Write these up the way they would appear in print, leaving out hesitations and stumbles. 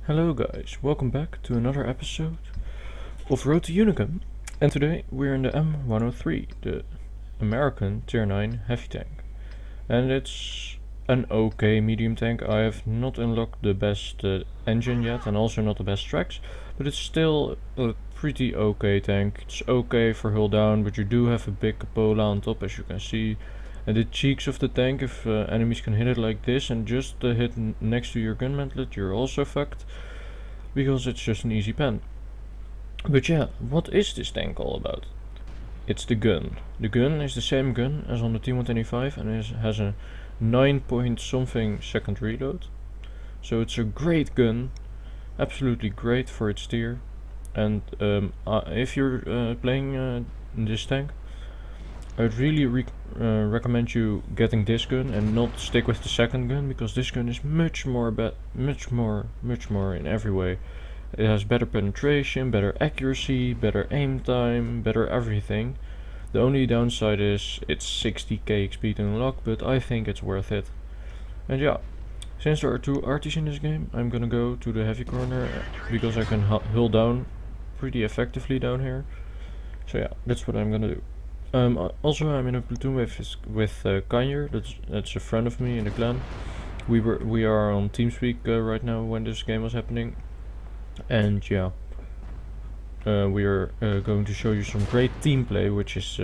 Hello guys, welcome back to another episode of Road to Unicum, and today we're in the M103, the American Tier 9 heavy tank. And it's an okay medium tank. I have not unlocked the best engine yet and also not the best tracks, but it's still a pretty okay tank. It's okay for hull down, but you do have a big cupola on top, as you can see. And the cheeks of the tank, if enemies can hit it like this and just hit next to your gun mantlet, you're also fucked, because it's just an easy pen. But yeah, what is this tank all about? It's the gun. The gun is the same gun as on the T125 and has a 9 point something second reload. So it's a great gun, absolutely great for its tier. And if you're playing this tank, I'd really recommend you getting this gun and not stick with the second gun, because this gun is much more in every way. It has better penetration, better accuracy, better aim time, better everything. The only downside is it's 60k XP to unlock, but I think it's worth it. And yeah, since there are two arties in this game, I'm gonna go to the heavy corner because I can hull down pretty effectively down here. So yeah, that's what I'm gonna do. Also, I'm in a platoon with Kanyer. That's a friend of me in the clan. We are on TeamSpeak right now when this game was happening, and yeah, we are going to show you some great team play, which is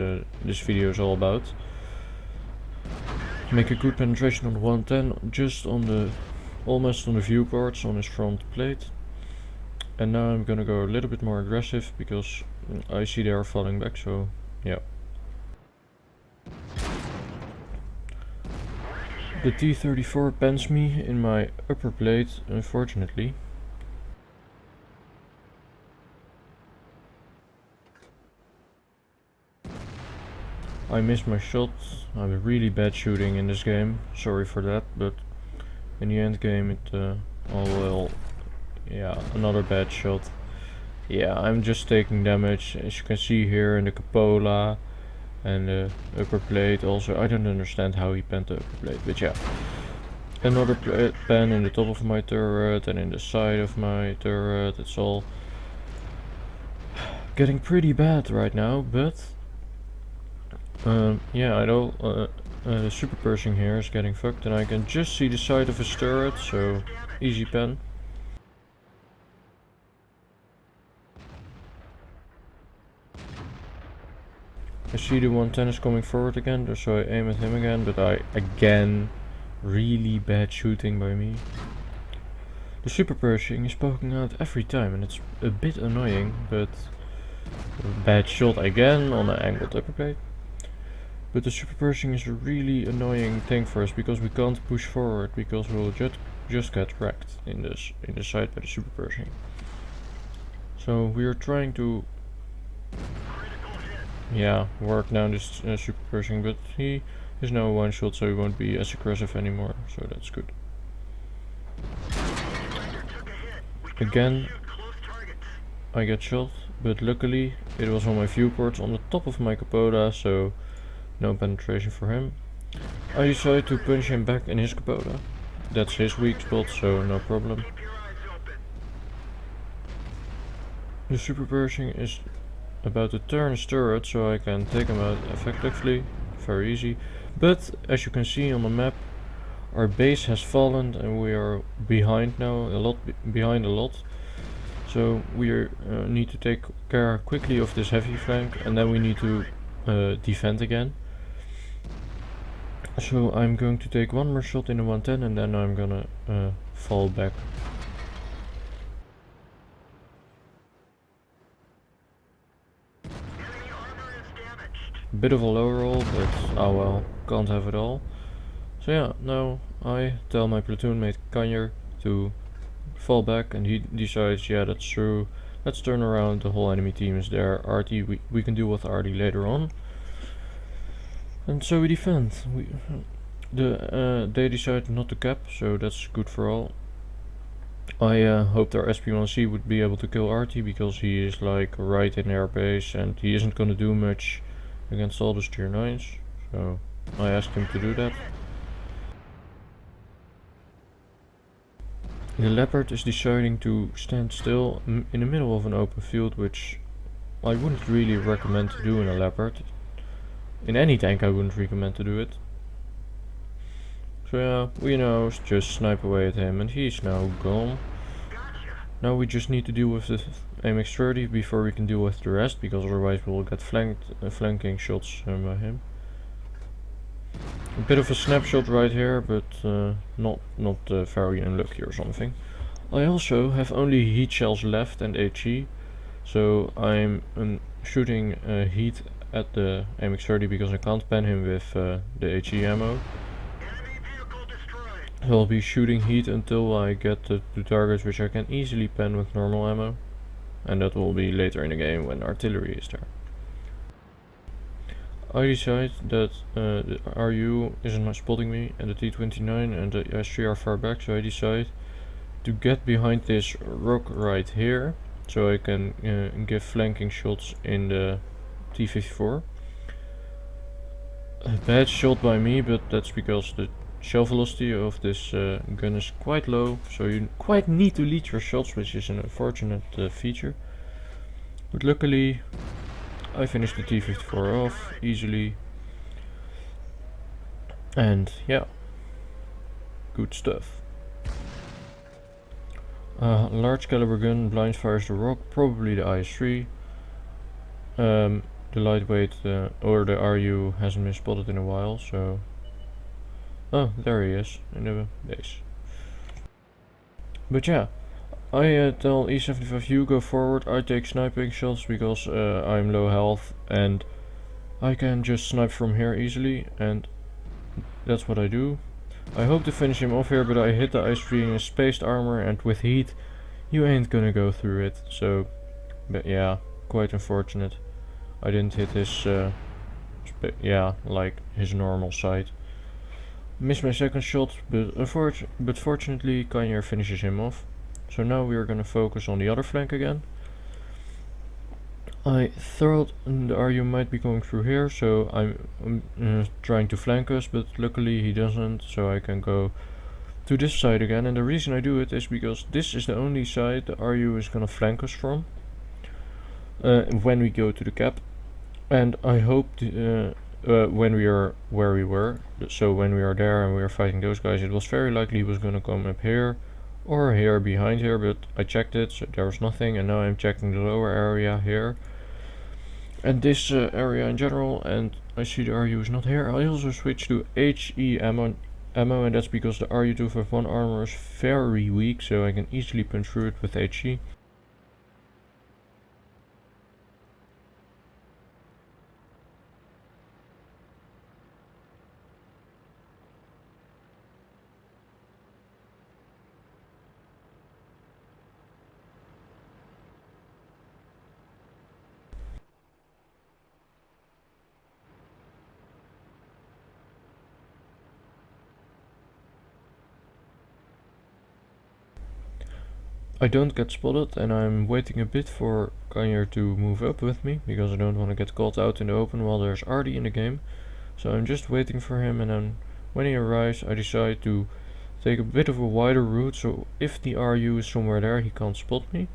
this video is all about. Make a good penetration on the 110, just on the almost on the viewports on his front plate. And now I'm gonna go a little bit more aggressive because I see they are falling back. So yeah. The T-34 pens me in my upper plate, unfortunately. I missed my shot. I have really bad shooting in this game, sorry for that, but in the end game it all well, yeah, another bad shot. Yeah, I'm just taking damage, as you can see here in the cupola and the upper plate also. I don't understand how he penned the upper plate, but yeah. Another pen in the top of my turret and in the side of my turret. It's all getting pretty bad right now, but yeah, I know super Pershing here is getting fucked, and I can just see the side of his turret, so easy pen. I see the 110 is coming forward again, so I aim at him again, but again, really bad shooting by me. The super Pershing is poking out every time, and it's a bit annoying, but bad shot again on an angled upper plate. But the super Pershing is a really annoying thing for us because we can't push forward, because we'll just get wrecked in the side by the super Pershing. So we are trying to work down this super Pershing, but he is now one shot, so he won't be as aggressive anymore, so that's good. Again, I get shot, but luckily it was on my viewports on the top of my cupola, so no penetration for him. I decided to punch him back in his cupola. That's his weak spot, so no problem. The super Pershing is about to turn his turret, so I can take him out effectively, very easy. But as you can see on the map, our base has fallen and we are behind now, behind a lot. So we need to take care quickly of this heavy flank, and then we need to defend again. So I'm going to take one more shot in the 110 and then I'm gonna fall back. Bit of a low roll, but oh well, can't have it all. So yeah, now I tell my platoon mate Kanyer to fall back, and he decides, yeah, that's true, let's turn around, the whole enemy team is there, arty, we can deal with arty later on. And so we defend. They decided not to cap, so that's good for all. I hoped our SP1C would be able to kill Arty, because he is like right in their base and he isn't gonna do much against all those tier 9s, so I asked him to do that. The leopard is deciding to stand still in the middle of an open field, which I wouldn't really recommend to do in a leopard. In any tank I wouldn't recommend to do it. So yeah, we now just snipe away at him and he's now gone. Now we just need to deal with the AMX-30 before we can deal with the rest, because otherwise we'll get flanking shots by him. A bit of a snapshot right here, but not very unlucky or something. I also have only heat shells left and HE, so I'm shooting heat at the AMX-30 because I can't pen him with the HE ammo. So I'll be shooting heat until I get the targets which I can easily pen with normal ammo, and that will be later in the game when artillery is there. I decide that the RU isn't spotting me and the T-29 and the S3 are far back, so I decide to get behind this rock right here so I can give flanking shots in the T-54. A bad shot by me, but that's because the shell velocity of this gun is quite low, so you quite need to lead your shots, which is an unfortunate feature. But luckily I finished the T-54 off easily, and yeah, good stuff. Large caliber gun blind fires the rock, probably the IS-3. The lightweight or the RU hasn't been spotted in a while, so... Oh, there he is, in the base. But yeah, I tell E75 you go forward, I take sniping shots because I'm low health and I can just snipe from here easily, and that's what I do. I hope to finish him off here, but I hit the IS-3 in his spaced armor, and with heat you ain't gonna go through it, so... But yeah, quite unfortunate. I didn't hit his, like his normal sight. Missed my second shot, but fortunately Kanye finishes him off. So now we are gonna focus on the other flank again. I thought the RU might be going through here, so I'm trying to flank us, but luckily he doesn't, so I can go to this side again. And the reason I do it is because this is the only side the RU is gonna flank us from when we go to the cap. And I hope when we are where we were, so when we are there and we are fighting those guys, it was very likely he was gonna come up here or here behind here, but I checked it, so there was nothing, and now I'm checking the lower area here and this area in general, and I see the RU is not here. I also switched to HE ammo, and that's because the RU-251 armor is very weak, so I can easily punch through it with HE. I don't get spotted, and I'm waiting a bit for Kanye to move up with me, because I don't want to get caught out in the open while there's Artie in the game. So I'm just waiting for him, and then when he arrives I decide to take a bit of a wider route, so if the RU is somewhere there he can't spot me.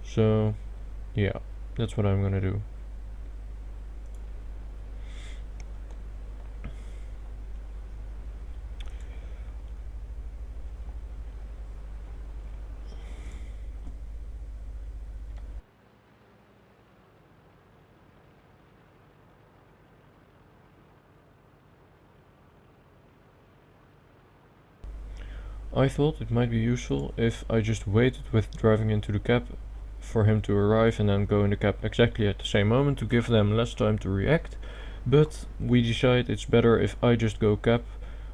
So yeah, that's what I'm gonna do. I thought it might be useful if I just waited with driving into the cap for him to arrive and then go in the cap exactly at the same moment to give them less time to react, but we decide it's better if I just go cap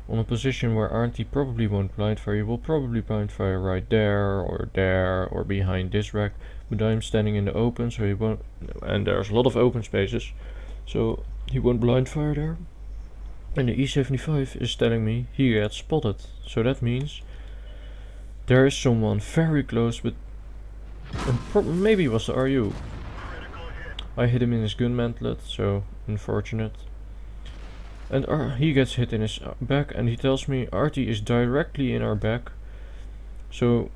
on a position where Artie probably won't blind fire. He will probably blind fire right there or behind this rack, but I'm standing in the open, so he won't, and there's a lot of open spaces, so he won't blind fire there. And the E75 is telling me he gets spotted, so that means there is someone very close, but maybe it was the RU. I hit him in his gun mantlet, so unfortunate. And he gets hit in his back, and he tells me Artie is directly in our back. So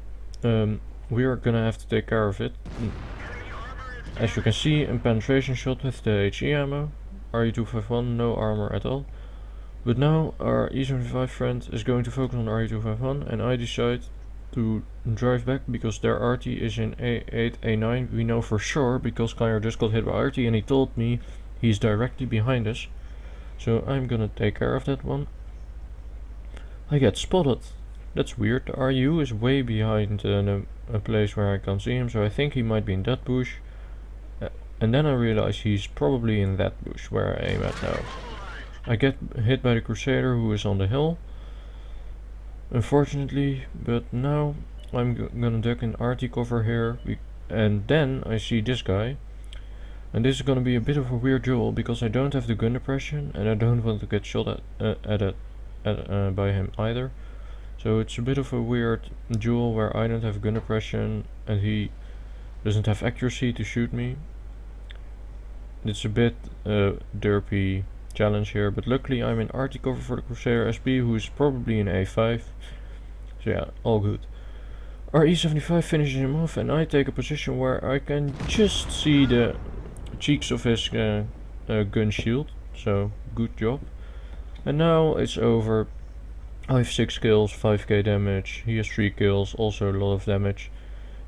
we are gonna have to take care of it. As you can see, a penetration shot with the HE ammo. RE251, no armor at all. But now our E75 friend is going to focus on RE251, and I decide to drive back because their RT is in A8, A9. We know for sure because Kyer just got hit by RT and he told me he's directly behind us. So I'm gonna take care of that one. I get spotted. That's weird. The RU is way behind a place where I can't see him, so I think he might be in that bush. And then I realize he's probably in that bush where I aim at now. I get hit by the Crusader who is on the hill, unfortunately, but now I'm gonna duck in RT cover here, and then I see this guy. And this is gonna be a bit of a weird duel because I don't have the gun depression and I don't want to get shot at by him either. So it's a bit of a weird duel where I don't have gun depression and he doesn't have accuracy to shoot me. It's a bit derpy challenge here, but luckily I'm in RT cover for the Crusader SP, who is probably in A5. So yeah, all good. Our E75 finishes him off and I take a position where I can just see the cheeks of his gun shield, so good job. And now it's over. I have 6 kills, 5k damage, he has 3 kills, also a lot of damage.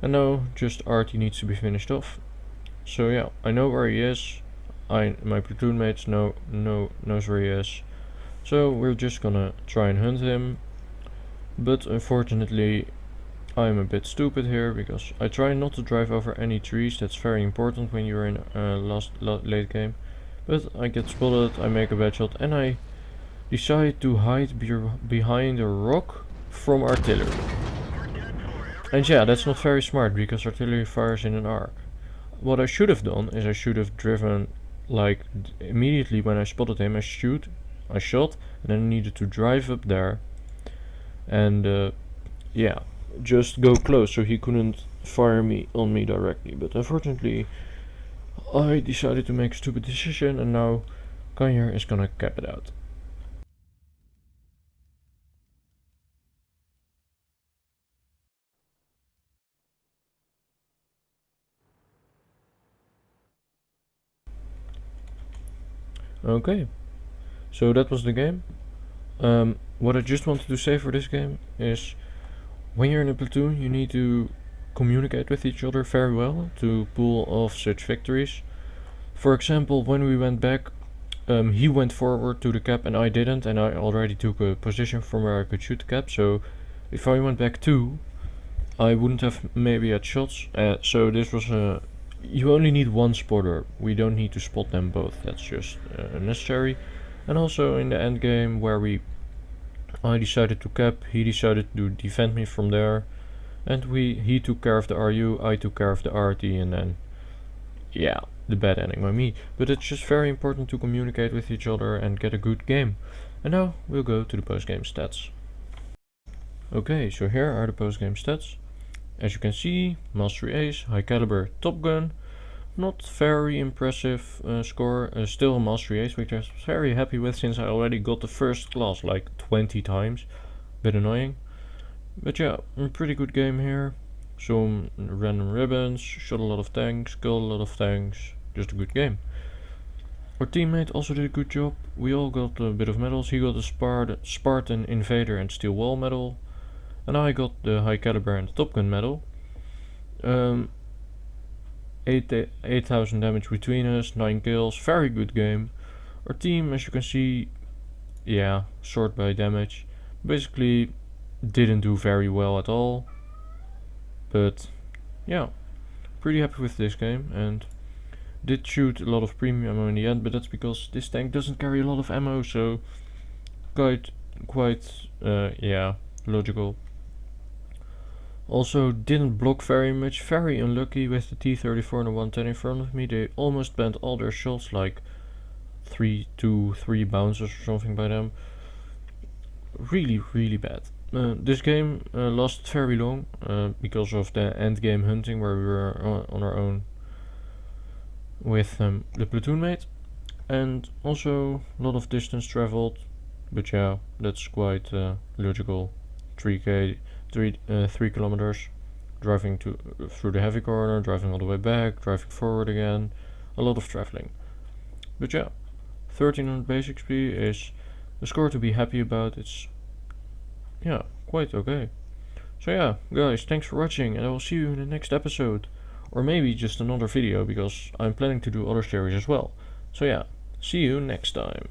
And now just RT needs to be finished off. So yeah, I know where he is. My platoon mates knows where he is. So we're just gonna try and hunt him. But unfortunately I'm a bit stupid here because I try not to drive over any trees. That's very important when you're in late game. But I get spotted, I make a bad shot and I decide to hide behind a rock from artillery. And yeah, that's not very smart because artillery fires in an arc. What I should have done is I should have driven, like, immediately when I spotted him, I shot, and then I needed to drive up there and yeah, just go close so he couldn't fire on me directly. But unfortunately I decided to make a stupid decision and now Kanye is gonna cap it out. Okay, so that was the game. What I just wanted to say for this game is when you're in a platoon you need to communicate with each other very well to pull off such victories. For example, when we went back, he went forward to the cap and I didn't, and I already took a position from where I could shoot the cap, so if I went back too, I wouldn't have maybe had shots. So this was you only need one spotter, we don't need to spot them both, that's just unnecessary. And also in the end game where I decided to cap, he decided to defend me from there, and he took care of the RU, I took care of the RT, and then yeah, the bad ending by me. But it's just very important to communicate with each other and get a good game. And now we'll go to the post-game stats. Okay, so here are the post-game stats. As you can see, Mastery Ace, High Caliber, Top Gun. Not very impressive score, still a Mastery Ace, which I was very happy with since I already got the first class like 20 times. Bit annoying. But yeah, a pretty good game here. Some random ribbons, shot a lot of tanks, killed a lot of tanks, just a good game. Our teammate also did a good job. We all got a bit of medals. He got a Spartan, Invader and Steel Wall medal. And I got the High Caliber and the Top Gun medal. 8,000 damage between us, 9 kills, very good game. Our team, as you can see, yeah, sort by damage, basically didn't do very well at all. But yeah, pretty happy with this game, and did shoot a lot of premium ammo in the end, but that's because this tank doesn't carry a lot of ammo, so quite yeah, logical. Also didn't block very much, very unlucky with the T-34 and the 110 in front of me. They almost banned all their shots, like 3 bouncers or something by them. Really bad. This game lasted very long because of the end game hunting where we were on our own with the platoon mate, and also a lot of distance traveled, but yeah, that's quite logical. 3k 3 kilometers, driving through the heavy corner, driving all the way back, driving forward again, a lot of traveling. But yeah, 1300 basic speed is a score to be happy about. It's, yeah, quite okay. So yeah, guys, thanks for watching, and I will see you in the next episode. Or maybe just another video, because I'm planning to do other series as well. So yeah, see you next time.